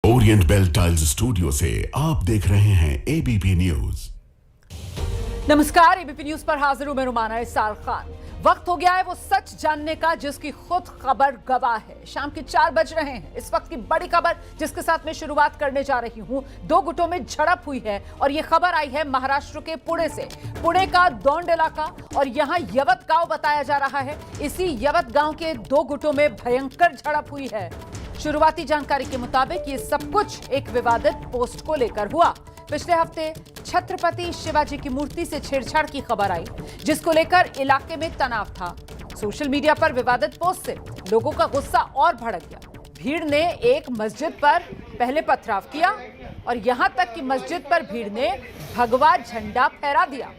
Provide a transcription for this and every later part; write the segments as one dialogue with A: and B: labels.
A: Orient bell tiles studio से आप देख रहे हैं एबीपी न्यूज।
B: नमस्कार, एबीपी न्यूज पर हाजिर हूं मैं रुमाना इसार खान। वक्त हो गया है वो सच जानने का जिसकी खुद खबर गवाह है। शाम के 4 बज रहे हैं। इस वक्त की बड़ी खबर जिसके साथ मैं शुरुआत करने जा रही हूं, 2 गुटों में झड़प हुई है और ये खबर आई है महाराष्ट्र के पुणे से। पुणे का दौंड इलाका और यहां यवत गांव बताया जा रहा है। इसी यवत गांव के 2 गुटों में भयंकर झड़प हुई है। शुरुआती जानकारी के मुताबिक ये सब कुछ एक विवादित पोस्ट को लेकर हुआ। पिछले हफ्ते छत्रपति शिवाजी की मूर्ति से छेड़छाड़ की खबर आई, जिसको लेकर इलाके में तनाव था। सोशल मीडिया पर विवादित पोस्ट से लोगों का गुस्सा और भड़क गया। भीड़ ने एक मस्जिद पर पहले पथराव किया और यहां तक कि मस्जिद पर भीड़ ने भगवा झंडा फहरा दिया।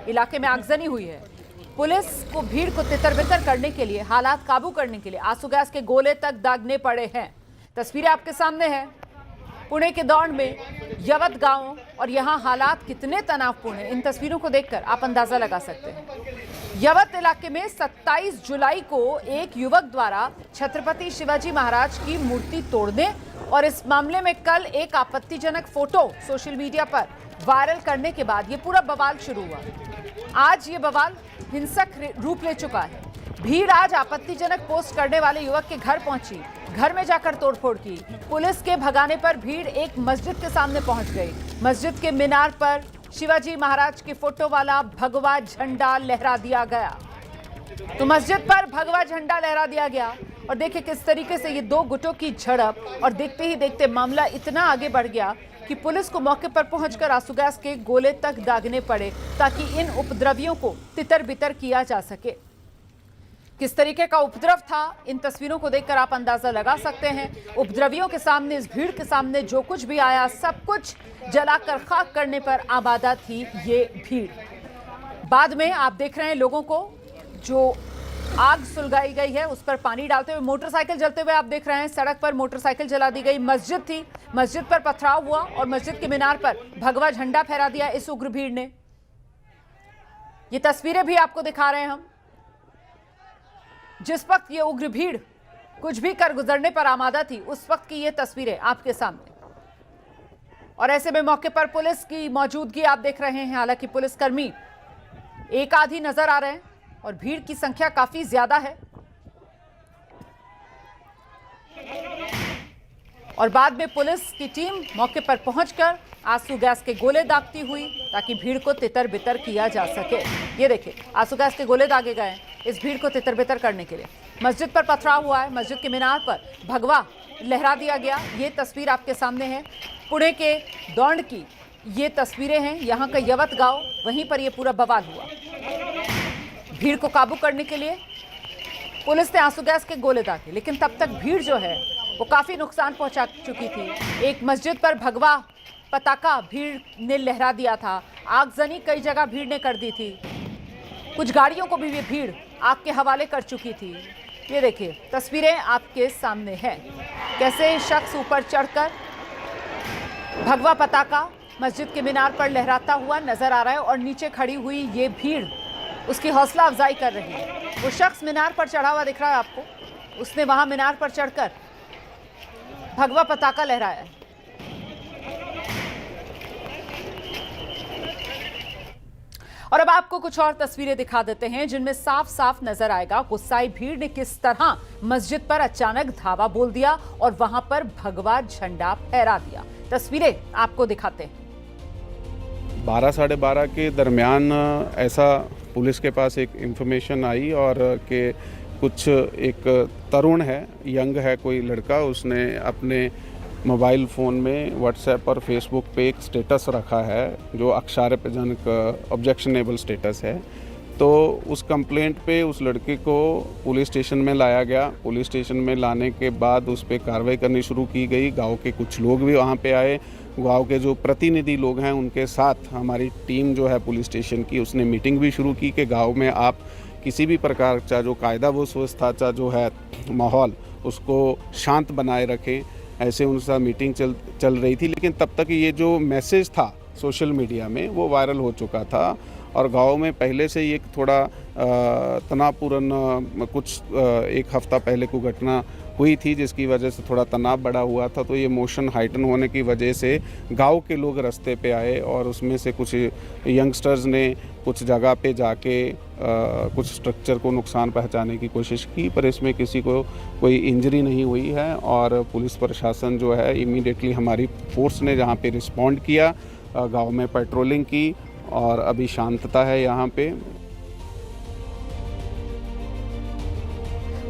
B: इलाके में आगजनी हुई है। पुलिस को भीड़ को तितर-बितर करने के लिए, हालात काबू करने के लिए आंसू गैस के गोले तक दागने पड़े हैं। तस्वीरें आपके सामने हैं। पुणे के दौंड में यवत गांव और यहां हालात कितने तनावपूर्ण हैं, इन तस्वीरों को देखकर आप अंदाजा लगा सकते हैं। यवत इलाके में 27 जुलाई को एक युवक द्वारा छत्रपति शिवाजी महाराज की मूर्ति तोड़ने और इस मामले में कल एक आपत्तिजनक फोटो सोशल मीडिया पर वायरल करने के बाद ये पूरा बवाल शुरू हुआ। आज ये बवाल हिंसक रूप ले चुका है। भीड़ आज आपत्तिजनक पोस्ट करने वाले युवक के घर पहुंची, घर में जाकर तोड़फोड़ की। पुलिस के भगाने पर भीड़ एक मस्जिद के सामने पहुंच गई। मस्जिद के मीनार पर शिवाजी महाराज के फोटो वाला भगवा झंडा लहरा दिया गया। तो मस्जिद पर भगवा झंडा लहरा दिया गया और देखिए किस तरीके से ये 2 गुटों की झड़प, और देखते ही देखते मामला इतना आगे बढ़ गया कि पुलिस को मौके पर पहुंचकर आंसू गैस के गोले तक दागने पड़े ताकि इन उपद्रवियों को तितर-बितर किया जा सके। किस तरीके का उपद्रव था, इन तस्वीरों को देखकर आप अंदाजा लगा सकते हैं। उपद्रवियों के सामने, इस भीड़ के सामने जो कुछ भी आया सब कुछ जलाकर खाक करने पर आबादा थी ये भीड़। बाद में आप देख रहे हैं लोगों को जो आग सुलगाई गई है उस पर पानी डालते हुए, मोटरसाइकिल जलते हुए आप देख रहे हैं। सड़क पर मोटरसाइकिल जला दी गई। मस्जिद थी, मस्जिद पर पथराव हुआ और मस्जिद के मीनार पर भगवा झंडा फहरा दिया इस उग्र भीड़ ने। ये तस्वीरें भी आपको दिखा रहे हैं हम। जिस वक्त ये उग्र भीड़ कुछ भी कर गुजरने पर आमादा थी, उस वक्त की ये तस्वीरें आपके सामने। और ऐसे में मौके पर पुलिस की मौजूदगी आप देख रहे हैं। हालांकि पुलिसकर्मी एक आध ही नजर आ रहे हैं और भीड़ की संख्या काफी ज्यादा है। और बाद में पुलिस की टीम मौके पर पहुंचकर आंसू गैस के गोले दागती हुई ताकि भीड़ को तितर-बितर किया जा सके। ये देखिए आंसू गैस के गोले दागे गए इस भीड़ को तितर-बितर करने के लिए। मस्जिद पर पथराव हुआ है, मस्जिद के मीनार पर भगवा लहरा दिया गया। ये तस्वीर आपके सामने है। पुणे के दौंड की ये तस्वीरें हैं। यहाँ का यवत गांव, वहीं पर यह पूरा बवाल हुआ। भीड़ को काबू करने के लिए पुलिस ने आंसू गैस के गोले दागे, लेकिन तब तक भीड़ जो है वो काफी नुकसान पहुंचा चुकी थी। एक मस्जिद पर भगवा पताका भीड़ ने लहरा दिया था। आगजनी कई जगह भीड़ ने कर दी थी। कुछ गाड़ियों को भी ये भीड़ आग के हवाले कर चुकी थी। ये देखिए तस्वीरें आपके सामने हैं। कैसे शख्स ऊपर चढ़कर भगवा पताका मस्जिद के मीनार पर लहराता हुआ नजर आ रहा है और नीचे खड़ी हुई ये भीड़ उसकी हौसला अफजाई कर रही है। वो शख्स मीनार पर चढ़ा हुआ दिख रहा है आपको, उसने वहां मीनार पर चढ़कर भगवा पताका लहराया है। और अब आपको कुछ और तस्वीरें दिखा देते हैं जिनमें साफ साफ नजर आएगा गुस्साई भीड़ ने किस तरह मस्जिद पर अचानक धावा बोल दिया और वहां पर भगवा झंडा फहरा दिया। तस्वीरें आपको दिखाते हैं।
C: 12 साढ़े 12 के दरमियान ऐसा पुलिस के पास एक इंफॉर्मेशन आई और कि कुछ एक तरुण है, यंग है कोई लड़का, उसने अपने मोबाइल फ़ोन में व्हाट्सएप और फेसबुक पे एक स्टेटस रखा है जो आक्षेपजनक ऑब्जेक्शनेबल स्टेटस है। तो उस कंप्लेंट पे उस लड़के को पुलिस स्टेशन में लाया गया। पुलिस स्टेशन में लाने के बाद उस पर कार्रवाई करनी शुरू की गई। गांव के कुछ लोग भी वहाँ पे आए। गांव के जो प्रतिनिधि लोग हैं उनके साथ हमारी टीम जो है पुलिस स्टेशन की, उसने मीटिंग भी शुरू की कि गाँव में आप किसी भी प्रकार का जो कायदा व व्यवस्था जो है माहौल उसको शांत बनाए रखें। ऐसे उनके साथ मीटिंग चल रही थी। लेकिन तब तक ये जो मैसेज था सोशल मीडिया में वो वायरल हो चुका था और गांव में पहले से ये थोड़ा तनावपूर्ण कुछ एक हफ्ता पहले को घटना हुई थी, जिसकी वजह से थोड़ा तनाव बढ़ा हुआ था। तो ये मोशन हाइटन होने की वजह से गांव के लोग रास्ते पे आए और उसमें से कुछ यंगस्टर्स ने कुछ जगह पे जाके कुछ स्ट्रक्चर को नुकसान पहुंचाने की कोशिश की, पर इसमें किसी को कोई इंजरी नहीं हुई है। और पुलिस प्रशासन जो है इमीडिएटली हमारी फोर्स ने जहां पे रिस्पॉन्ड किया, गांव में पेट्रोलिंग की और अभी शांतता है यहाँ पे।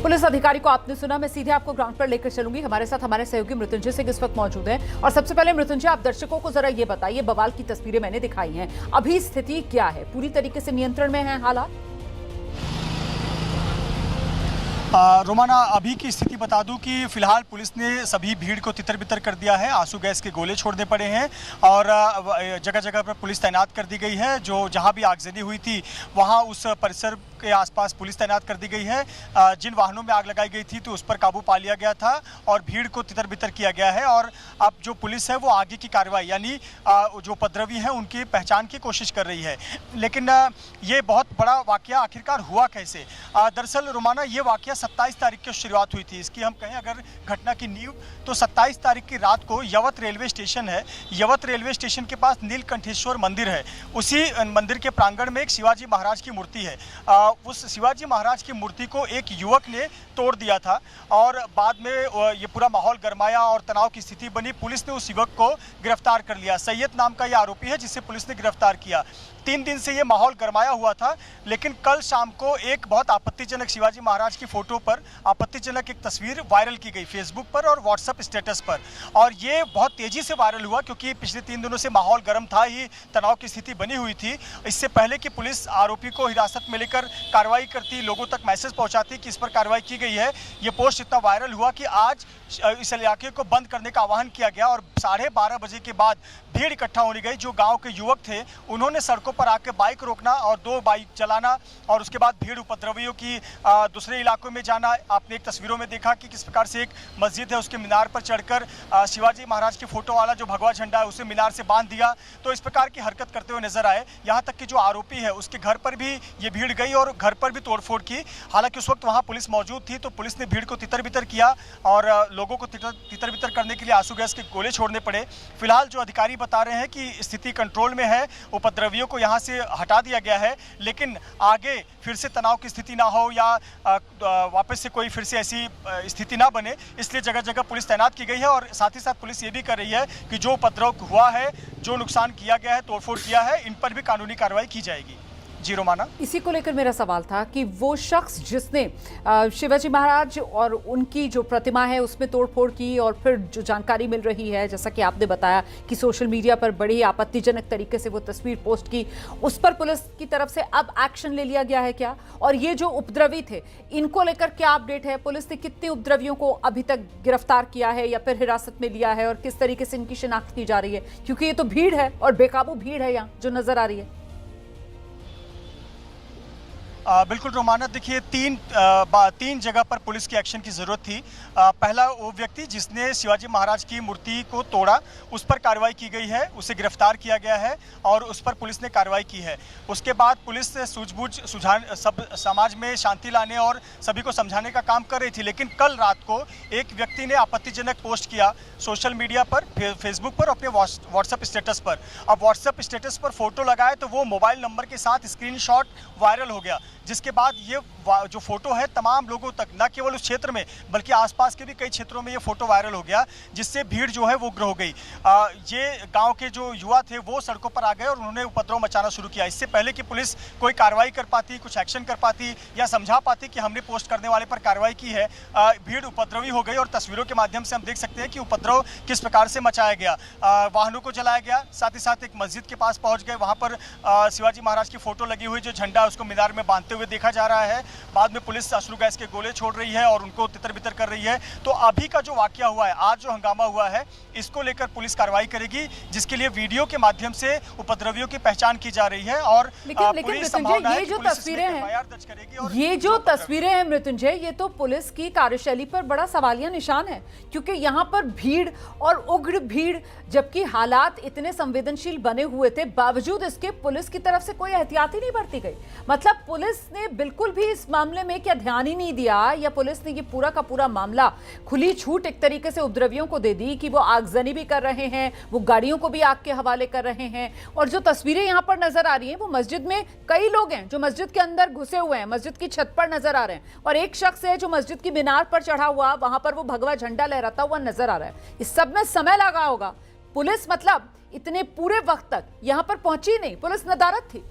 B: पुलिस अधिकारी को आपने सुना, मैं सीधे आपको ग्राउंड पर लेकर चलूंगी। हमारे साथ हमारे सहयोगी मृत्युंजय सिंह इस वक्त मौजूद हैं। और सबसे पहले मृत्युंजय, आप दर्शकों को जरा ये बताइए, बवाल की तस्वीरें मैंने दिखाई हैं, अभी स्थिति क्या है? पूरी तरीके से नियंत्रण में है हालात?
D: रोमाना, अभी की स्थिति बता दूं कि फिलहाल पुलिस ने सभी भीड़ को तितर-बितर कर दिया है। आंसू गैस के गोले छोड़ने पड़े हैं और जगह जगह पर पुलिस तैनात कर दी गई है। जो जहां भी आगजनी हुई थी वहां उस परिसर के आसपास पुलिस तैनात कर दी गई है। जिन वाहनों में आग लगाई गई थी तो उस पर काबू पा लिया गया था और भीड़ को तितर-बितर किया गया है। और अब जो पुलिस है वो आगे की कार्रवाई यानी जो उपद्रवी हैं उनकी पहचान की कोशिश कर रही है। लेकिन ये बहुत बड़ा वाकया आखिरकार हुआ कैसे? दरअसल रोमाना, ये वाकया 27 तारीख की शुरुआत हुई थी। इसकी हम कहें अगर घटना की नींव, तो 27 तारीख की रात को यवत रेलवे स्टेशन है, यवत रेलवे स्टेशन के पास नीलकंठेश्वर मंदिर है। उसी मंदिर के प्रांगण में एक शिवाजी महाराज की मूर्ति है। उस शिवाजी महाराज की मूर्ति को एक युवक ने तोड़ दिया था और बाद में ये पूरा माहौल गरमाया और तनाव की स्थिति बनी। पुलिस ने उस युवक को गिरफ्तार कर लिया। सैयद नाम का ये आरोपी है जिसे पुलिस ने गिरफ्तार किया। 3 दिन से ये माहौल गरमाया हुआ था, लेकिन कल शाम को एक बहुत आपत्तिजनक शिवाजी महाराज की फोटो पर आपत्तिजनक एक तस्वीर वायरल की गई फेसबुक पर और व्हाट्सएप स्टेटस पर। और ये बहुत तेजी से वायरल हुआ क्योंकि पिछले 3 दिनों से माहौल गर्म था ही, तनाव की स्थिति बनी हुई थी। इससे पहले कि पुलिस आरोपी को हिरासत में लेकर कार्रवाई करती, लोगों तक मैसेज पहुंचाती कि इस पर कार्रवाई की गई है, ये पोस्ट इतना वायरल हुआ कि आज इस इलाके को बंद करने का आह्वान किया गया और 12:30 बजे के बाद भीड़ इकट्ठा होने गई। जो गांव के युवक थे उन्होंने सड़कों पर आकर बाइक रोकना और 2 बाइक चलाना और उसके बाद भीड़ उपद्रवियों की दूसरे इलाकों में जाना। आपने एक तस्वीरों में देखा कि किस प्रकार से एक मस्जिद है उसके मीनार पर चढ़कर शिवाजी महाराज की फोटो वाला जो भगवा झंडा है उसे मीनार से बांध दिया। तो इस प्रकार की हरकत करते हुए नजर आए। यहाँ तक कि जो आरोपी है उसके घर पर भी ये भीड़ गई और घर पर भी तोड़फोड़ की। हालांकि उस वक्त वहाँ पुलिस मौजूद थी तो पुलिस ने भीड़ को तितर-बितर किया और लोगों को तितर-बितर करने के लिए आंसू गैस के गोले छोड़ने पड़े। फिलहाल जो अधिकारी बता रहे हैं कि स्थिति कंट्रोल में है, उपद्रवियों को यहाँ से हटा दिया गया है, लेकिन आगे फिर से तनाव की स्थिति ना हो या वापस से कोई फिर से ऐसी स्थिति ना बने, इसलिए जगह जगह पुलिस तैनात की गई है। और साथ ही साथ पुलिस ये भी कर रही है कि जो उपद्रव हुआ है, जो नुकसान किया गया है, तोड़फोड़ किया है, इन पर भी कानूनी कार्रवाई की जाएगी। जी रोमाना,
B: इसी को लेकर मेरा सवाल था कि वो शख्स जिसने शिवाजी महाराज और उनकी जो प्रतिमा है उसमें तोड़फोड़ की और फिर जो जानकारी मिल रही है, जैसा कि आपने बताया कि सोशल मीडिया पर बड़ी आपत्तिजनक तरीके से वो तस्वीर पोस्ट की, उस पर पुलिस की तरफ से अब एक्शन ले लिया गया है क्या? और ये जो उपद्रवी थे इनको लेकर क्या अपडेट है? पुलिस ने कितने उपद्रवियों को अभी तक गिरफ्तार किया है या फिर हिरासत में लिया है और किस तरीके से इनकी शिनाख्त की जा रही है? क्योंकि ये तो भीड़ है और बेकाबू भीड़ है यहाँ जो नजर आ रही है।
D: बिल्कुल रोमाना, देखिए तीन जगह पर पुलिस की एक्शन की ज़रूरत थी। पहला वो व्यक्ति जिसने शिवाजी महाराज की मूर्ति को तोड़ा, उस पर कार्रवाई की गई है, उसे गिरफ्तार किया गया है और उस पर पुलिस ने कार्रवाई की है। उसके बाद पुलिस सूझबूझ सब समाज में शांति लाने और सभी को समझाने का काम कर रही थी। लेकिन कल रात को एक व्यक्ति ने आपत्तिजनक पोस्ट किया सोशल मीडिया पर, फेसबुक पर, अपने व्हाट्सएप स्टेटस पर। अब व्हाट्सएप स्टेटस पर फोटो लगाए तो वो मोबाइल नंबर के साथ स्क्रीनशॉट वायरल हो गया, जिसके बाद ये जो फोटो है तमाम लोगों तक, न केवल उस क्षेत्र में बल्कि आसपास के भी कई क्षेत्रों में ये फोटो वायरल हो गया, जिससे भीड़ जो है वो उग्र हो गई। ये गांव के जो युवा थे वो सड़कों पर आ गए और उन्होंने उपद्रव मचाना शुरू किया। इससे पहले कि पुलिस कोई कार्रवाई कर पाती, कुछ एक्शन कर पाती या समझा पाती कि हमने पोस्ट करने वाले पर कार्रवाई की है, भीड़ उपद्रवी हो गई। और तस्वीरों के माध्यम से हम देख सकते हैं कि उपद्रव किस प्रकार से मचाया गया। वाहनों को जलाया गया, साथ ही साथ एक मस्जिद के पास पहुँच गए, वहाँ पर शिवाजी महाराज की फोटो लगी हुई जो झंडा उसको मीनार में बांधते हुए देखा जा रहा है। बाद में पुलिस अश्रु गैस के गोले छोड़ रही है और उनको तितर-बितर कर रही है। तो अभी का जो वाकया हुआ है, आज जो हंगामा हुआ है, इसको लेकर पुलिस कार्रवाई करेगी, जिसके लिए वीडियो के माध्यम से उपद्रवियों की पहचान की जा रही है। और
B: लेकिन मृत्युंजय, ये जो तस्वीरें हैं, ये जो तस्वीरें हैं मृत्युंजय, ये तो पुलिस की कार्यशैली पर बड़ा सवालिया निशान है, क्योंकि यहाँ पर भीड़ और उग्र भीड़, जबकि हालात इतने संवेदनशील बने हुए थे, बावजूद इसके पुलिस की तरफ से कोई एहतियात ही नहीं बरती गई। मतलब पुलिस ने बिल्कुल भी इस मामले में क्या ध्यान ही नहीं दिया, या पुलिस ने ये पूरा का पूरा मामला खुली छूट एक तरीके से उपद्रवियों को दे दी कि वो आगजनी भी कर रहे हैं, वो गाड़ियों को भी आग के हवाले कर रहे हैं। और जो तस्वीरें यहां पर नजर आ रही हैं वो मस्जिद में कई लोग हैं जो मस्जिद के अंदर घुसे हुए हैं, मस्जिद की छत पर नजर आ रहे हैं, और एक शख्स है जो मस्जिद की मीनार पर चढ़ा हुआ, वहां पर वो भगवा झंडा लहराता हुआ नजर आ रहा है। इस सब में समय लगा होगा, पुलिस मतलब इतने पूरे वक्त तक यहां पर पहुंची नहीं, पुलिस नदारद थी।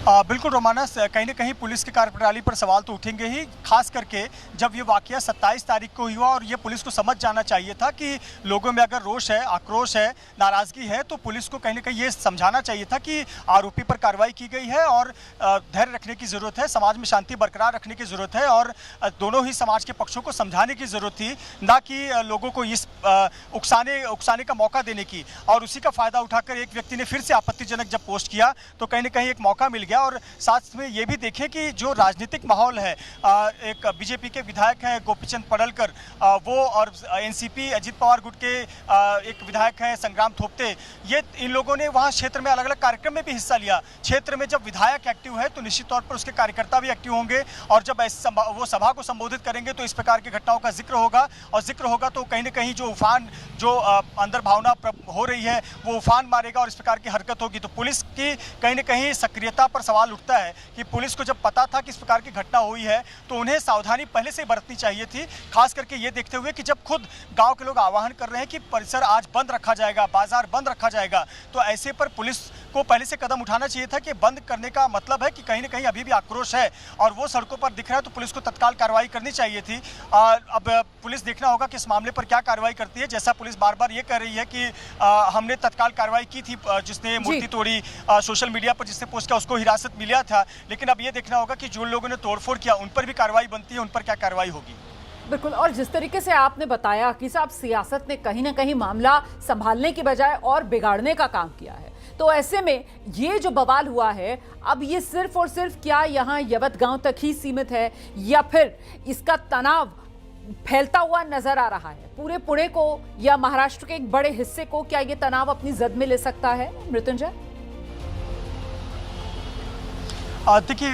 D: बिल्कुल रोमाना, कहीं ना कहीं पुलिस की कार्यप्रणाली पर सवाल तो उठेंगे ही, खास करके जब ये वाकया 27 तारीख को हुआ और ये पुलिस को समझ जाना चाहिए था कि लोगों में अगर रोष है, आक्रोश है, नाराज़गी है, तो पुलिस को कहीं ना कहीं ये समझाना चाहिए था कि आरोपी पर कार्रवाई की गई है और धैर्य रखने की ज़रूरत है, समाज में शांति बरकरार रखने की ज़रूरत है और दोनों ही समाज के पक्षों को समझाने की ज़रूरत थी, ना कि लोगों को इस उकसाने का मौका देने की। और उसी का फ़ायदा उठाकर एक व्यक्ति ने फिर से आपत्तिजनक जब पोस्ट किया तो कहीं ना कहीं एक मौका मिल गया। और साथ में ये भी देखें कि जो राजनीतिक माहौल है, एक बीजेपी के विधायक हैं गोपीचंद पडलकर, वो और एनसीपी अजित पवार गुट के एक विधायक हैं संग्राम थोपटे, ये इन लोगों ने वहाँ क्षेत्र में अलग अलग कार्यक्रम में भी हिस्सा लिया। क्षेत्र में जब विधायक एक्टिव है तो निश्चित तौर पर उसके कार्यकर्ता भी एक्टिव होंगे और जब वो सभा को संबोधित करेंगे तो इस प्रकार की घटनाओं का जिक्र होगा, और जिक्र होगा तो कहीं ना कहीं जो उफान, जो अंदर भावना हो रही है वो उफान मारेगा और इस प्रकार की हरकत होगी। तो पुलिस की कहीं ना कहीं सक्रियता पर सवाल उठता है कि पुलिस को जब पता था कि इस प्रकार की घटना हुई है तो उन्हें सावधानी पहले से बरतनी चाहिए थी, खास करके ये देखते हुए कि जब खुद गांव के लोग आह्वान कर रहे हैं कि परिसर आज बंद रखा जाएगा, बाजार बंद रखा जाएगा, तो ऐसे पर पुलिस को पहले से कदम उठाना चाहिए था कि बंद करने का मतलब है कि कहीं ना कहीं अभी भी आक्रोश है और वो सड़कों पर दिख रहा है, तो पुलिस को तत्काल कार्रवाई करनी चाहिए थी। अब पुलिस देखना होगा कि इस मामले पर क्या कार्रवाई करती है। जैसा पुलिस बार बार ये कह रही है कि हमने तत्काल कार्रवाई की थी, जिसने मूर्ति तोड़ी, सोशल मीडिया पर जिसने पोस्ट किया उसको हिरासत मिला था, लेकिन अब ये देखना होगा कि जो लोगों ने तोड़फोड़ किया उन पर भी कार्रवाई बनती है, उन पर क्या कार्रवाई होगी।
B: बिल्कुल, और जिस तरीके से आपने बताया कि साहब सियासत ने कहीं ना कहीं मामला संभालने की बजाय और बिगाड़ने का काम किया है, तो ऐसे में ये जो बवाल हुआ है, अब ये सिर्फ और सिर्फ क्या यहाँ यवत गांव तक ही सीमित है या फिर इसका तनाव फैलता हुआ नजर आ रहा है पूरे पुणे को या महाराष्ट्र के एक बड़े हिस्से को? क्या ये तनाव अपनी जद में ले सकता है मृत्युंजय?
D: देखिए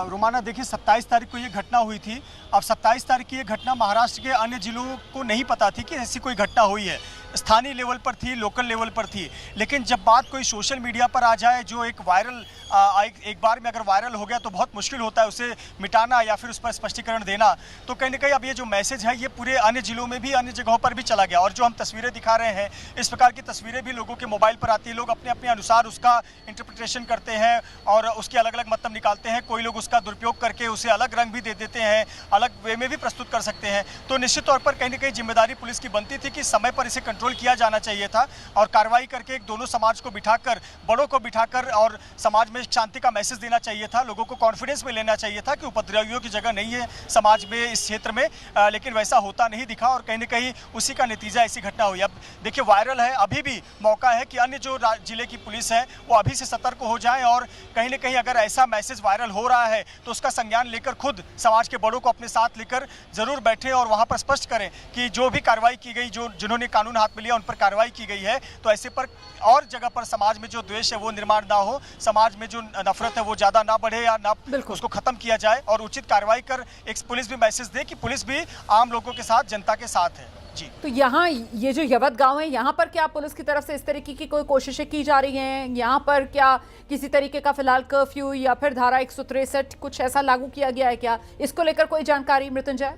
D: रोमाना, देखिए 27 तारीख को ये घटना हुई थी। अब 27 तारीख की ये घटना महाराष्ट्र के अन्य जिलों को नहीं पता थी कि ऐसी कोई घटना हुई है, स्थानीय लेवल पर थी, लोकल लेवल पर थी। लेकिन जब बात कोई सोशल मीडिया पर आ जाए, जो एक वायरल एक बार में अगर वायरल हो गया तो बहुत मुश्किल होता है उसे मिटाना या फिर उस पर स्पष्टीकरण देना। तो कहीं ना कहीं अब ये जो मैसेज है ये पूरे अन्य जिलों में भी, अन्य जगहों पर भी चला गया। और जो हम तस्वीरें दिखा रहे हैं, इस प्रकार की तस्वीरें भी लोगों के मोबाइल पर आती है, लोग अपने अपने अनुसार उसका इंटरप्रिटेशन करते हैं और उसके अलग अलग मतलब निकालते हैं। कोई लोग उसका दुरुपयोग करके उसे अलग रंग भी दे देते हैं, अलग वे में भी प्रस्तुत कर सकते हैं। तो निश्चित तौर पर कहीं ना कहीं जिम्मेदारी पुलिस की बनती थी कि समय पर इसे कंट्रोल किया जाना चाहिए था और कार्रवाई करके दोनों समाज को बिठाकर, बड़ों को बिठाकर और समाज में शांति का मैसेज देना चाहिए था। लोगों को कॉन्फिडेंस में लेना चाहिए था कि उपद्रवियों की जगह नहीं है समाज में, इस क्षेत्र में। लेकिन वैसा होता नहीं दिखा और कहीं ना कहीं उसी का नतीजा ऐसी घटना हुई। अब देखिए वायरल है, अभी भी मौका है कि अन्य जो जिले की पुलिस है वो अभी से सतर्क हो जाए और कहीं ना कहीं अगर ऐसा मैसेज वायरल हो रहा है तो उसका संज्ञान लेकर खुद समाज के बड़ों को अपने साथ लेकर जरूर बैठे और वहां पर स्पष्ट करें कि जो भी कार्रवाई की गई, जिन्होंने कानून हाथ में लिया उन पर कार्रवाई की गई है। तो ऐसे पर और जगह पर समाज में जो द्वेष है वो निर्माण ना हो, समाज में जो नफरत है वो ज्यादा ना बढ़े या ना उसको खत्म किया जाए और उचित कार्रवाई कर एक पुलिस भी मैसेज दे कि पुलिस भी आम लोगों के साथ, जनता के साथ है। जी,
B: तो यहाँ ये जो यवत गांव है, यहाँ पर क्या पुलिस की तरफ से इस तरीके की कोई कोशिशें की जा रही हैं? यहाँ पर क्या किसी तरीके का फिलहाल कर्फ्यू या फिर धारा 163 कुछ ऐसा लागू किया गया है क्या? इसको लेकर कोई जानकारी मृत्युंजय?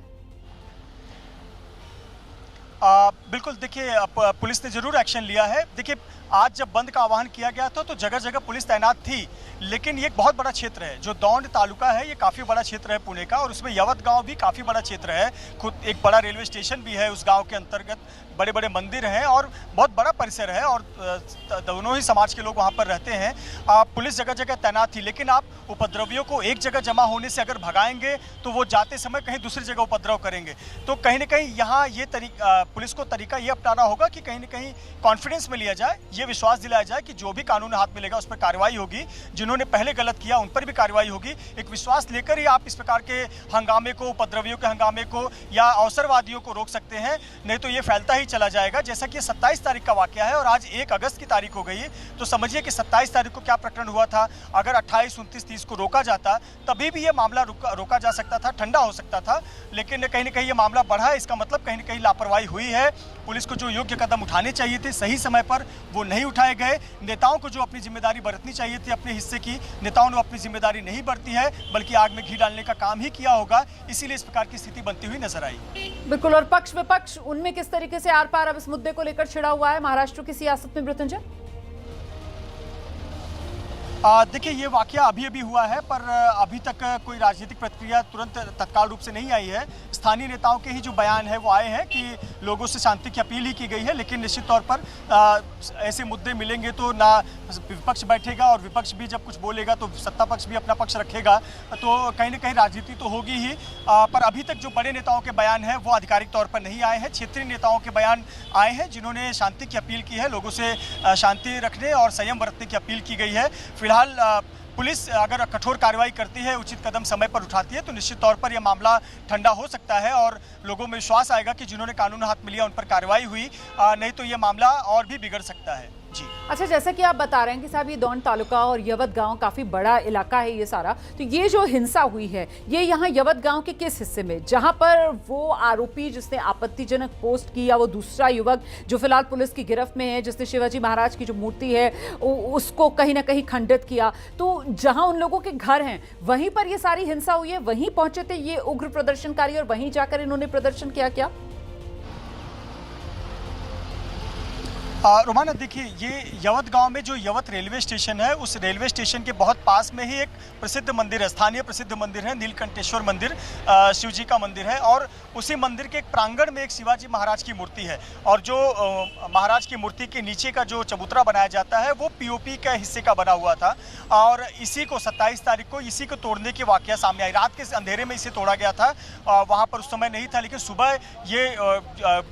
D: बिल्कुल, देखिए पुलिस ने जरूर एक्शन लिया है। देखिए आज जब बंद का आह्वान किया गया था तो जगह जगह पुलिस तैनात थी, लेकिन ये एक बहुत बड़ा क्षेत्र है जो दौंड तालुका है, ये काफ़ी बड़ा क्षेत्र है पुणे का और उसमें यवत गांव भी काफ़ी बड़ा क्षेत्र है। खुद एक बड़ा रेलवे स्टेशन भी है उस गांव के अंतर्गत, बड़े बड़े मंदिर हैं और बहुत बड़ा परिसर है और दोनों ही समाज के लोग वहां पर रहते हैं। पुलिस जगह जगह तैनात थी, लेकिन आप उपद्रवियों को एक जगह जमा होने से अगर भगाएंगे तो वो जाते समय कहीं दूसरी जगह उपद्रव करेंगे। तो कहीं ना कहीं यहाँ ये पुलिस को तरीका ये अपनाना होगा कि कहीं ना कहीं कॉन्फिडेंस में लिया जाए, ये विश्वास दिलाया जाए कि जो भी कानून हाथ मिलेगा उस पर कार्रवाई होगी। जिन्होंने जिन्होंने पहले गलत किया उन पर भी कार्रवाई होगी। एक विश्वास लेकर ही आप इस प्रकार के हंगामे को, उपद्रवियों के हंगामे को या अवसरवादियों को रोक सकते हैं, नहीं तो ये फैलता ही चला जाएगा। जैसा कि 27 तारीख का वाकया है और आज 1 अगस्त की तारीख हो गई है, तो समझिए कि 27 तारीख को क्या प्रकरण हुआ था। अगर 28, 29, 30 को रोका जाता तभी भी ये मामला रोका जा सकता था, ठंडा हो सकता था, लेकिन कहीं ना कहीं ये मामला बढ़ा है। इसका मतलब कहीं ना कहीं लापरवाही हुई है। पुलिस को जो योग्य कदम उठाने चाहिए थे सही समय पर वो नहीं उठाए गए। नेताओं को जो अपनी जिम्मेदारी बरतनी चाहिए थी अपने हिस्से की, नेताओं ने अपनी जिम्मेदारी नहीं बरती है, बल्कि आग में घी डालने का काम ही किया होगा। इसीलिए इस प्रकार की स्थिति बनती हुई नजर आई।
B: बिल्कुल, और पक्ष विपक्ष उनमें किस तरीके से आर पार अब इस मुद्दे को लेकर छिड़ा हुआ है महाराष्ट्र की सियासत में, मृत्युंजय?
D: देखिए, ये वाकया अभी हुआ है, पर अभी तक कोई राजनीतिक प्रतिक्रिया तुरंत तत्काल रूप से नहीं आई है। स्थानीय नेताओं के ही जो बयान है वो आए हैं कि लोगों से शांति की अपील ही की गई है, लेकिन निश्चित तौर पर ऐसे मुद्दे मिलेंगे तो ना विपक्ष बैठेगा, और विपक्ष भी जब कुछ बोलेगा तो सत्ता पक्ष भी अपना पक्ष रखेगा, तो कहीं ना कहीं राजनीति तो होगी ही। पर अभी तक जो बड़े नेताओं के बयान हैं वो आधिकारिक तौर पर नहीं आए हैं। क्षेत्रीय नेताओं के बयान आए हैं जिन्होंने शांति की अपील की है, लोगों से शांति रखने और संयम बरतने की अपील की गई है। फिलहाल पुलिस अगर कठोर कार्रवाई करती है, उचित कदम समय पर उठाती है, तो निश्चित तौर पर यह मामला ठंडा हो सकता है और लोगों में विश्वास आएगा कि जिन्होंने कानून हाथ में लिया उन पर कार्रवाई हुई, नहीं तो यह मामला और भी बिगड़ सकता है। जी
B: अच्छा, जैसे कि आप बता रहे हैं कि साहब ये दौंड तालुका और यवत गांव काफी बड़ा इलाका है ये सारा, तो ये जो हिंसा हुई है ये यहाँ यवत गांव के किस हिस्से में, जहां पर वो आरोपी जिसने आपत्तिजनक पोस्ट की, या वो दूसरा युवक जो फिलहाल पुलिस की गिरफ्त में है, जिसने शिवाजी महाराज की जो मूर्ति है उसको कहीं ना कहीं खंडित किया, तो जहां उन लोगों के घर हैं वहीं पर ये सारी हिंसा हुई है, वहीं पहुंचे थे ये उग्र प्रदर्शनकारी और वहीं जाकर इन्होंने प्रदर्शन किया क्या?
D: रोमाना, देखिए, ये यवत गांव में जो यवत रेलवे स्टेशन है, उस रेलवे स्टेशन के बहुत पास में ही एक प्रसिद्ध मंदिर है, स्थानीय प्रसिद्ध मंदिर है, नीलकंठेश्वर मंदिर, शिव जी का मंदिर है। और उसी मंदिर के एक प्रांगण में एक शिवाजी महाराज की मूर्ति है, और जो महाराज की मूर्ति के नीचे का जो चबूतरा बनाया जाता है वो पीओपी का हिस्से का बना हुआ था, और इसी को 27 तारीख को इसी को तोड़ने की वाकया सामने आई। रात के अंधेरे में इसे तोड़ा गया था, वहाँ पर उस समय नहीं था, लेकिन सुबह ये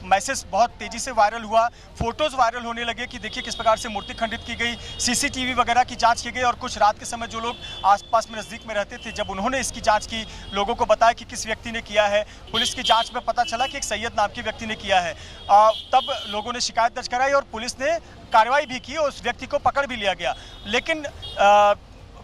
D: मैसेज बहुत तेजी से वायरल हुआ, फोटोज वायरल होने लगे कि देखिए किस प्रकार से मूर्ति खंडित की गई। सीसीटीवी वगैरह की जांच की गई, और कुछ रात के समय जो लोग आसपास में नजदीक में रहते थे, जब उन्होंने इसकी जांच की, लोगों को बताया कि किस व्यक्ति ने किया है, पुलिस की जांच में पता चला कि एक सैयद नाम के व्यक्ति ने किया है। तब लोगों ने शिकायत दर्ज कराई और पुलिस ने कार्रवाई भी की और उस व्यक्ति को पकड़ भी लिया गया। लेकिन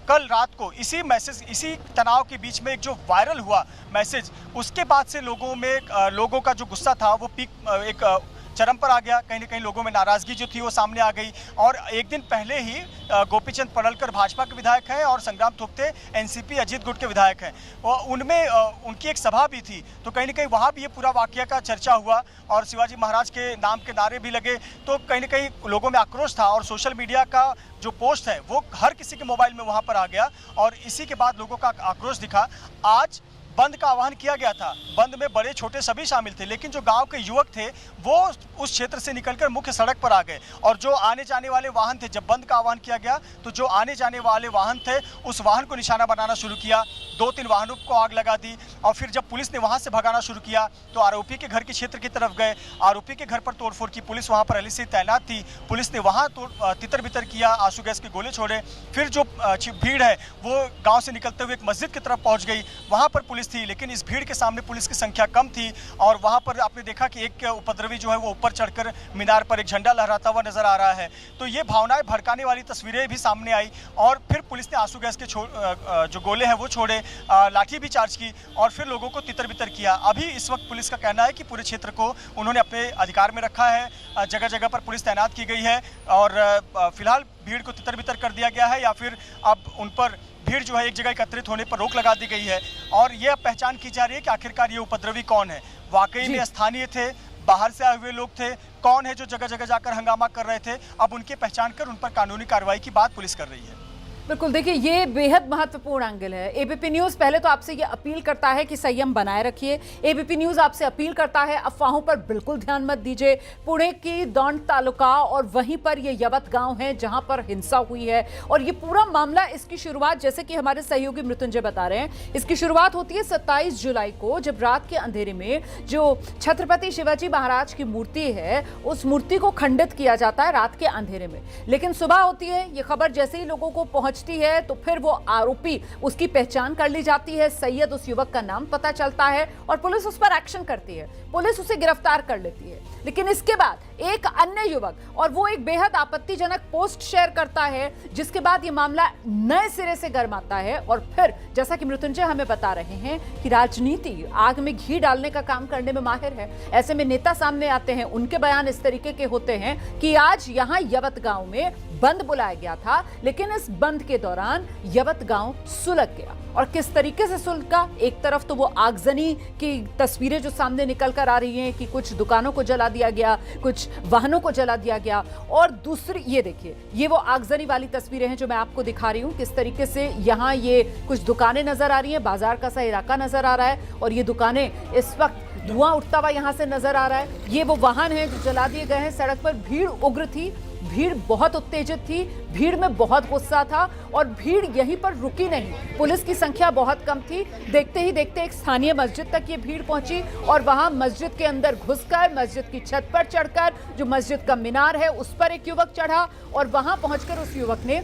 D: कल रात को इसी तनाव के बीच में एक जो वायरल हुआ मैसेज, उसके बाद से लोगों का जो गुस्सा था वो एक चरम पर आ गया। कहीं ना कहीं लोगों में नाराजगी जो थी वो सामने आ गई। और एक दिन पहले ही गोपीचंद पडलकर भाजपा के विधायक हैं और संग्राम थोपटे एनसीपी अजीत गुट के विधायक हैं, और उनमें उनकी एक सभा भी थी, तो कहीं ना कहीं वहाँ भी ये पूरा वाकया का चर्चा हुआ और शिवाजी महाराज के नाम के नारे भी लगे, तो कहीं ना कहीं लोगों में आक्रोश था। और सोशल मीडिया का जो पोस्ट है वो हर किसी के मोबाइल में वहाँ पर आ गया, और इसी के बाद लोगों का आक्रोश दिखा। आज बंद का आह्वान किया गया था, बंद में बड़े छोटे सभी शामिल थे, लेकिन जो गांव के युवक थे वो उस क्षेत्र से निकलकर मुख्य सड़क पर आ गए, और जो आने जाने वाले वाहन थे, जब बंद का आह्वान किया गया तो जो आने जाने वाले वाहन थे उस वाहन को निशाना बनाना शुरू किया, 2-3 वाहनों को आग लगा दी। और फिर जब पुलिस ने वहां से भगाना शुरू किया तो आरोपी के घर के क्षेत्र की तरफ गए, आरोपी के घर पर तोड़फोड़ की, पुलिस वहां पर पहले से तैनात थी, पुलिस ने वहां तितर बितर किया, आंसू गैस के गोले छोड़े। फिर जो भीड़ है वो गाँव से निकलते हुए एक मस्जिद की तरफ पहुँच गई, वहाँ पर पुलिस थी, लेकिन इस भीड़ के सामने पुलिस की संख्या कम थी, और वहां पर आपने देखा कि एक उपद्रवी जो है वो ऊपर चढ़कर मीनार पर एक झंडा लहराता हुआ नजर आ रहा है। तो ये भावनाएं भड़काने वाली तस्वीरें भी सामने आई, और फिर पुलिस ने आंसू गैस के जो गोले हैं वो छोड़े, लाठी भी चार्ज की, और फिर लोगों को तितर बितर किया। अभी इस वक्त पुलिस का कहना है कि पूरे क्षेत्र को उन्होंने अपने अधिकार में रखा है, जगह जगह पर पुलिस तैनात की गई है, और फिलहाल भीड़ को तितर बितर कर दिया गया है, या फिर अब उन पर भीड़ जो है एक जगह एकत्रित होने पर रोक लगा दी गई है। और यह पहचान की जा रही है कि आखिरकार ये उपद्रवी कौन है, वाकई में स्थानीय थे, बाहर से आए हुए लोग थे, कौन है जो जगह जगह जाकर हंगामा कर रहे थे। अब उनकी पहचान कर उन पर कानूनी कार्रवाई की बात पुलिस कर रही है।
B: बिल्कुल, देखिए ये बेहद महत्वपूर्ण एंगल है। एबीपी न्यूज़ पहले तो आपसे ये अपील करता है कि संयम बनाए रखिए। एबीपी न्यूज़ आपसे अपील करता है अफवाहों पर बिल्कुल ध्यान मत दीजिए। पुणे की दौंड तालुका और वहीं पर ये यवत गांव है जहां पर हिंसा हुई है, और ये पूरा मामला, इसकी शुरुआत जैसे कि हमारे सहयोगी मृत्युंजय बता रहे हैं, इसकी शुरुआत होती है 27 जुलाई को, जब रात के अंधेरे में जो छत्रपति शिवाजी महाराज की मूर्ति है उस मूर्ति को खंडित किया जाता है रात के अंधेरे में। लेकिन सुबह होती है, ये खबर जैसे ही लोगों को पहुंच बचती है तो फिर वो आरोपी, उसकी पहचान कर ली जाती है, सैयद उस युवक का नाम पता चलता है और पुलिस उस पर एक्शन करती है, पुलिस उसे गिरफ्तार कर लेती है। लेकिन इसके बाद एक अन्य युवक, और वो एक बेहद आपत्तिजनक पोस्ट शेयर करता है, जिसके बाद ये मामला नए सिरे से गर्माता है। और फिर जैसा कि मृत्युंजय हमें बता रहे हैं कि राजनीति आग में घी डालने का काम करने में माहिर है। ऐसे में नेता सामने आते हैं, उनके बयान इस तरीके के होते हैं कि आज यहां यवत गांव में बंद बुलाया गया था, लेकिन इस बंद के दौरान यवत गांव सुलग गया। और किस तरीके से सुलगा, एक तरफ तो वो आगजनी की तस्वीरें जो सामने निकल कर आ रही हैं कि कुछ दुकानों को जला दिया गया, कुछ वाहनों को जला दिया गया, और दूसरी ये देखिए, ये वो आगजनी वाली तस्वीरें हैं जो मैं आपको दिखा रही हूं। किस तरीके से यहाँ ये कुछ दुकानें नजर आ रही हैं, बाजार का सा इलाका नजर आ रहा है, और ये दुकानें इस वक्त धुआं उठता हुआ यहां से नजर आ रहा है। ये वो वाहन है जो जला दिए गए हैं। सड़क पर भीड़ उग्र थी, भीड़ बहुत उत्तेजित थी, भीड़ में बहुत गुस्सा था, और भीड़ यहीं पर रुकी नहीं। पुलिस की संख्या बहुत कम थी। देखते ही देखते एक स्थानीय मस्जिद तक ये भीड़ पहुंची, और वहां मस्जिद के अंदर घुसकर, मस्जिद की छत पर चढ़कर, जो मस्जिद का मीनार है उस पर एक युवक चढ़ा, और वहां पहुंचकर उस युवक ने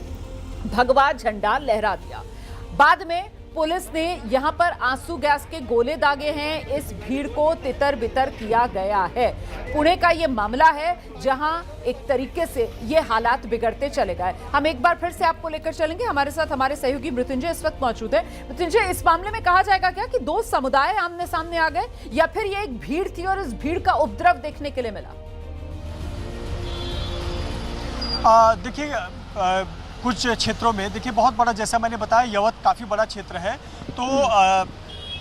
B: भगवा झंडा लहरा दिया। बाद में पुलिस ने यहां पर आंसू गैस के गोले दागे हैं। इस भीड़ को तितर बितर किया गया है। पुणे का ये मामला है जहां एक तरीके से ये हालात बिगड़ते चले गए। हम एक बार फिर से आपको लेकर चलेंगे। हमारे साथ हमारे सहयोगी मृत्युंजय इस वक्त मौजूद है। मृत्युंजय, इस मामले में कहा जाएगा क्या कि दो समुदाय आमने सामने आ गए, या फिर ये एक भीड़ थी और इस भीड़ का उपद्रव देखने के लिए मिला?
D: देखिए, कुछ क्षेत्रों में देखिए बहुत बड़ा, जैसा मैंने बताया, यवत काफ़ी बड़ा क्षेत्र है। तो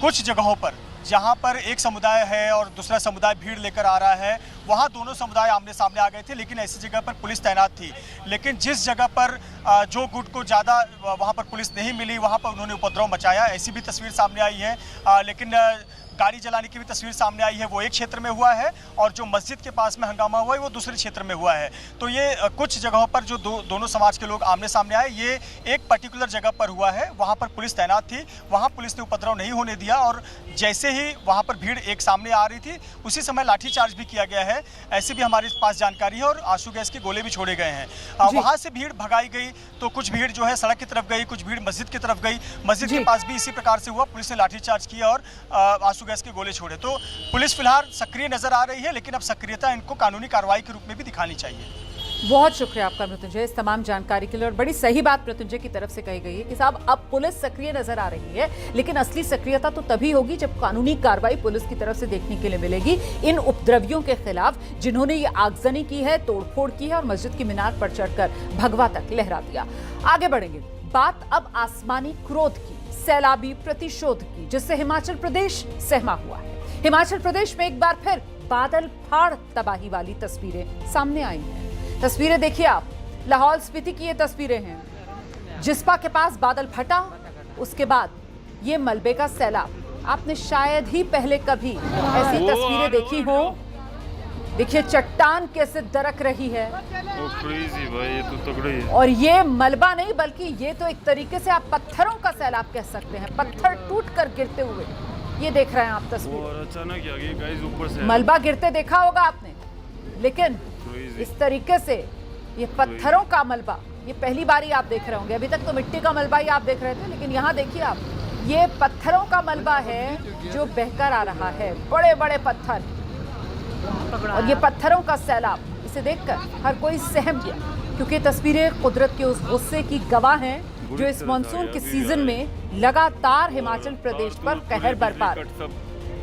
D: कुछ जगहों पर जहाँ पर एक समुदाय है और दूसरा समुदाय भीड़ लेकर आ रहा है, वहाँ दोनों समुदाय आमने सामने आ गए थे, लेकिन ऐसी जगह पर पुलिस तैनात थी। लेकिन जिस जगह पर जो गुट को ज़्यादा वहाँ पर पुलिस नहीं मिली, वहाँ पर उन्होंने उपद्रव मचाया। ऐसी भी तस्वीर सामने आई है। लेकिन गाड़ी जलाने की भी तस्वीर सामने आई है, वो एक क्षेत्र में हुआ है, और जो मस्जिद के पास में हंगामा हुआ है वो दूसरे क्षेत्र में हुआ है। तो ये कुछ जगहों पर जो दोनों समाज के लोग आमने सामने आए, ये एक पर्टिकुलर जगह पर हुआ है। वहाँ पर पुलिस तैनात थी, वहाँ पुलिस ने उपद्रव नहीं होने दिया, और जैसे ही वहाँ पर भीड़ एक सामने आ रही थी, उसी समय लाठीचार्ज भी किया गया है, ऐसी भी हमारे पास जानकारी है, और आंसू गैस के गोले भी छोड़े गए हैं। वहाँ से भीड़ भगाई गई, तो कुछ भीड़ जो है सड़क की तरफ गई, कुछ भीड़ मस्जिद की तरफ गई। मस्जिद के पास भी इसी प्रकार से हुआ, पुलिस ने लाठीचार्ज किया और आंसू गैस के गोले छोड़े। तो पुलिस फिलहाल सक्रिय नजर आ रही है, लेकिन अब सक्रियता इनको कानूनी कार्रवाई के रूप में भी दिखानी चाहिए।
B: बहुत शुक्रिया आपका मृत्युंजय, इस तमाम जानकारी के लिए। और बड़ी सही बात मृत्युंजय की तरफ से कही गई है कि साहब अब पुलिस सक्रिय नजर आ रही है, लेकिन असली सक्रियता तो तभी होगी जब कानूनी कार्रवाई पुलिस की तरफ से देखने के लिए मिलेगी इन उपद्रवियों के खिलाफ, जिन्होंने ये आगजनी की है, तोड़फोड़ की है और मस्जिद की मीनार पर चढ़कर भगवा तक लहरा दिया। आगे बढ़ेंगे। बात अब आसमानी क्रोध की, सैलाबी प्रतिशोध की, जिससे हिमाचल प्रदेश सहमा हुआ है। हिमाचल प्रदेश में एक बार फिर बादल फाड़ तबाही वाली तस्वीरें सामने आई हैं। तस्वीरें देखिए आप, लाहौल स्पीति की ये तस्वीरें हैं। जिस्पा के पास बादल फटा, उसके बाद ये मलबे का सैलाब। आपने शायद ही पहले कभी ऐसी तस्वीरें देखी हो। देखिए चट्टान कैसे दरक रही है,
E: भाई ये तो तगड़ी है।
B: और ये मलबा नहीं, बल्कि ये तो एक तरीके से आप पत्थरों का सैलाब कह सकते हैं। पत्थर टूट कर गिरते हुए ये देख रहे हैं आप तस्वीर।
E: और अचानक आ गई गाइस ऊपर से।
B: मलबा गिरते देखा होगा आपने, लेकिन इस तरीके से ये पत्थरों का मलबा ये पहली बार ही आप देख रहे होंगे। अभी तक तो मिट्टी का मलबा ही आप देख रहे थे, लेकिन यहाँ देखिए आप, ये पत्थरों का मलबा है जो बहकर आ रहा है। बड़े बड़े पत्थर, और ये पत्थरों का सैलाब, इसे देखकर हर कोई सहम गया, क्योंकि तस्वीरें कुदरत के उस गुस्से की गवाह हैं जो इस मानसून के सीजन में लगातार हिमाचल प्रदेश पर कहर बरपा।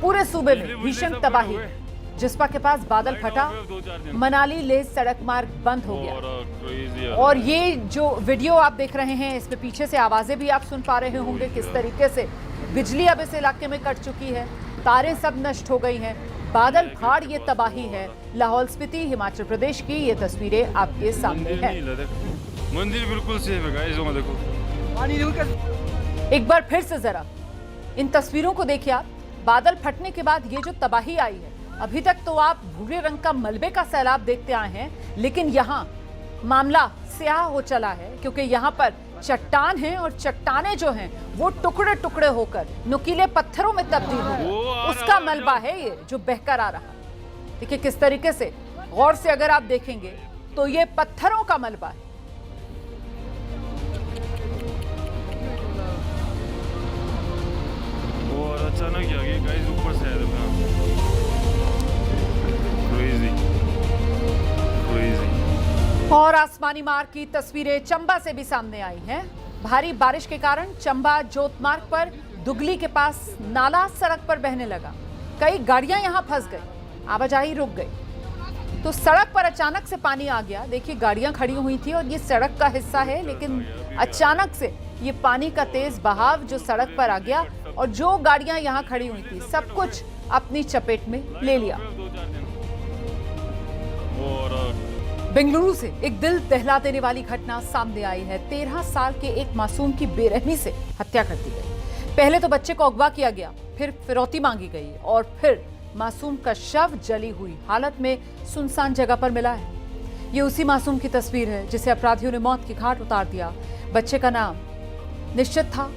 B: पूरे सूबे में भीषण तबाही। जिस्पा के पास बादल फटा, मनाली लेह सड़क मार्ग बंद हो गया। और ये जो वीडियो आप देख रहे हैं, इसमें पीछे से आवाजें भी आप सुन पा रहे होंगे किस तरीके से बिजली अब इस इलाके में कट चुकी है, तारें सब नष्ट हो गई हैं। बादल फाड़ ये तबाही है। लाहौल स्पीति हिमाचल प्रदेश की ये तस्वीरें आपके सामने हैं।
E: मंदिर बिल्कुल सेफ है गाइस, देखो।
B: एक बार फिर से जरा इन तस्वीरों को देखिए आप। बादल फटने के बाद ये जो तबाही आई है, अभी तक तो आप भूरे रंग का मलबे का सैलाब देखते आए हैं, लेकिन यहाँ मामला स्याह हो चला है, क्योंकि यहाँ पर चट्टान है और चट्टाने जो हैं वो टुकड़े टुकड़े होकर नुकीले पत्थरों में तब्दील हो गए। उसका मलबा है ये जो बहकर आ रहा। देखिए किस तरीके से, गौर से अगर आप देखेंगे तो ये पत्थरों का मलबा है।
E: अचानक ही आ गई गाइस, ऊपर से आया देखो। Crazy crazy.
B: और आसमानी मार्ग की तस्वीरें चंबा से भी सामने आई हैं। भारी बारिश के कारण चंबा जोत मार्ग पर दुगली के पास नाला सड़क पर बहने लगा। कई गाड़ियां यहां फंस गई, आवाजाही रुक गई। तो सड़क पर अचानक से पानी आ गया। देखिए गाड़ियां खड़ी हुई थी और ये सड़क का हिस्सा है, लेकिन अचानक से ये पानी का तेज बहाव जो सड़क पर आ गया और जो गाड़ियां यहां खड़ी हुई थी सब कुछ अपनी चपेट में ले लिया।
E: और
B: बेंगलुरु से एक दिल दहला देने वाली घटना सामने आई है। 13 साल के एक मासूम की बेरहमी से हत्या कर दी गई। पहले तो बच्चे को अगवा किया गया, फिर फिरौती मांगी गई और फिर मासूम का शव जली हुई हालत में सुनसान जगह पर मिला है। ये उसी मासूम की तस्वीर है जिसे अपराधियों ने मौत की घाट उतार दिया। बच्चे का नाम निश्चित था,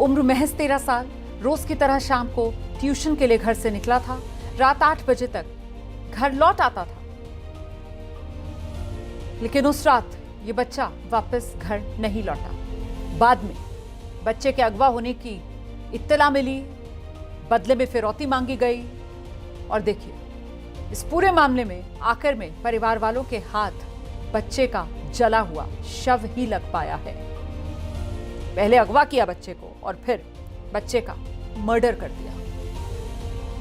B: उम्र महज 13 साल। रोज की तरह शाम को ट्यूशन के लिए घर से निकला था। रात 8 बजे तक घर लौट आता था, लेकिन उस रात ये बच्चा वापस घर नहीं लौटा। बाद में बच्चे के अगवा होने की इत्तला मिली, बदले में फिरौती मांगी गई और देखिए इस पूरे मामले में आखिर में परिवार वालों के हाथ बच्चे का जला हुआ शव ही लग पाया है। पहले अगवा किया बच्चे को और फिर बच्चे का मर्डर कर दिया।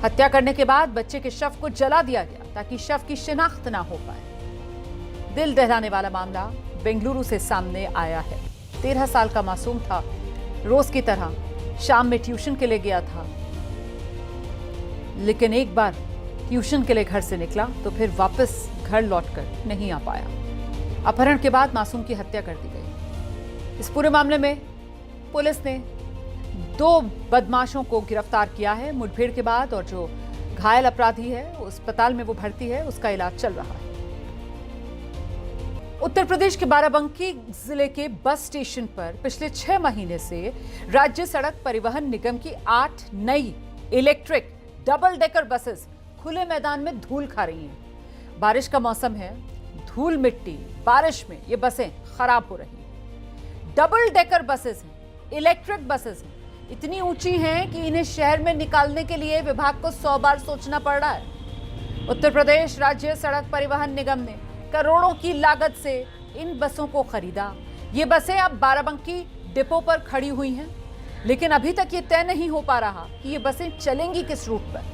B: हत्या करने के बाद बच्चे के शव को जला दिया गया ताकि शव की शिनाख्त ना हो पाए। दिल दहलाने वाला मामला बेंगलुरु से सामने आया है। 13 साल का मासूम था, रोज की तरह शाम में ट्यूशन के लिए गया था, लेकिन एक बार ट्यूशन के लिए घर से निकला तो फिर वापस घर लौटकर नहीं आ पाया। अपहरण के बाद मासूम की हत्या कर दी गई। इस पूरे मामले में पुलिस ने 2 बदमाशों को गिरफ्तार किया है मुठभेड़ के बाद, और जो घायल अपराधी है अस्पताल में वो भर्ती है, उसका इलाज चल रहा है। उत्तर प्रदेश के बाराबंकी जिले के बस स्टेशन पर पिछले 6 महीने से राज्य सड़क परिवहन निगम की 8 नई इलेक्ट्रिक डबल डेकर बसेस खुले मैदान में धूल खा रही हैं। बारिश का मौसम है, धूल मिट्टी बारिश में ये बसें खराब हो रही हैं। डबल डेकर बसेस हैं, इलेक्ट्रिक बसेस हैं, इतनी ऊंची हैं कि इन्हें शहर में निकालने के लिए विभाग को 100 बार सोचना पड़ रहा है। उत्तर प्रदेश राज्य सड़क परिवहन निगम ने करोड़ों की लागत से इन बसों को खरीदा। ये बसें अब बाराबंकी डिपो पर खड़ी हुई हैं, लेकिन अभी तक ये तय नहीं हो पा रहा कि ये बसें चलेंगी किस रूट पर।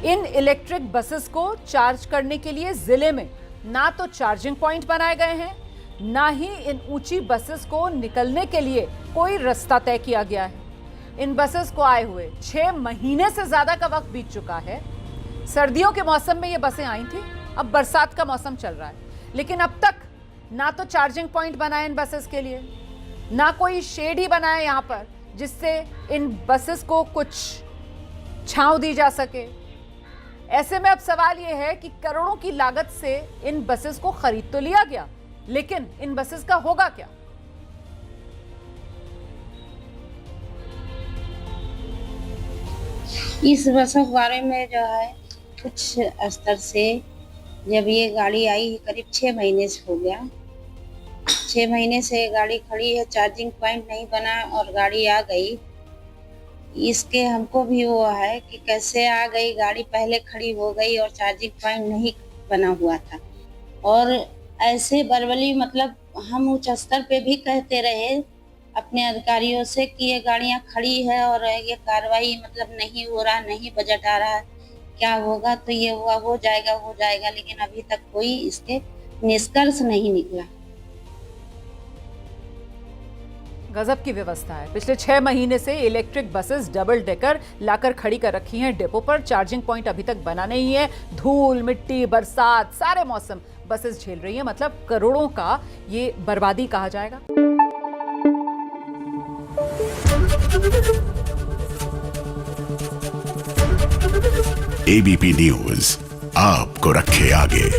B: इन इलेक्ट्रिक बसेस को चार्ज करने के लिए जिले में ना तो चार्जिंग पॉइंट बनाए गए हैं, ना ही इन ऊंची बसेस को निकलने के लिए कोई रास्ता तय किया गया है। इन बसेस को आए हुए 6 महीने से ज्यादा का वक्त बीत चुका है। सर्दियों के मौसम में ये बसें आई थी, अब बरसात का मौसम चल रहा है, लेकिन अब तक ना तो चार्जिंग पॉइंट बनाए इन बसेस के लिए, ना कोई शेड ही बनाया यहाँ पर जिससे इन बसेस को कुछ छांव दी जा सके। ऐसे में अब सवाल यह है कि करोड़ों की लागत से इन बसेस को खरीद तो लिया गया, लेकिन इन बसेस का होगा क्या?
F: इस बसों के बारे में जो है कुछ स्तर से जब ये गाड़ी आई है करीब 6 महीने से हो गया। 6 महीने से गाड़ी खड़ी है, चार्जिंग पॉइंट नहीं बना और गाड़ी आ गई। इसके हमको भी वो है कि कैसे आ गई गाड़ी, पहले खड़ी हो गई और चार्जिंग पॉइंट नहीं बना हुआ था। और ऐसे बरबली मतलब हम उच्च स्तर पे भी कहते रहे अपने अधिकारियों से कि ये गाड़ियां खड़ी है और ये कार्रवाई मतलब नहीं हो रहा, नहीं बजट आ रहा, क्या होगा, तो ये हुआ हो जाएगा, लेकिन अभी तक कोई इसके निष्कर्ष नहीं निकला।
B: गजब की व्यवस्था है। पिछले 6 महीने से इलेक्ट्रिक बसेस डबल डेकर लाकर खड़ी कर रखी हैं डिपो पर। चार्जिंग पॉइंट अभी तक बना नहीं है। धूल मिट्टी बरसात सारे मौसम बसेस झेल रही हैं, मतलब करोड़ों का ये बर्बादी कहा जाएगा।
A: एबीपी न्यूज आपको रखे आगे।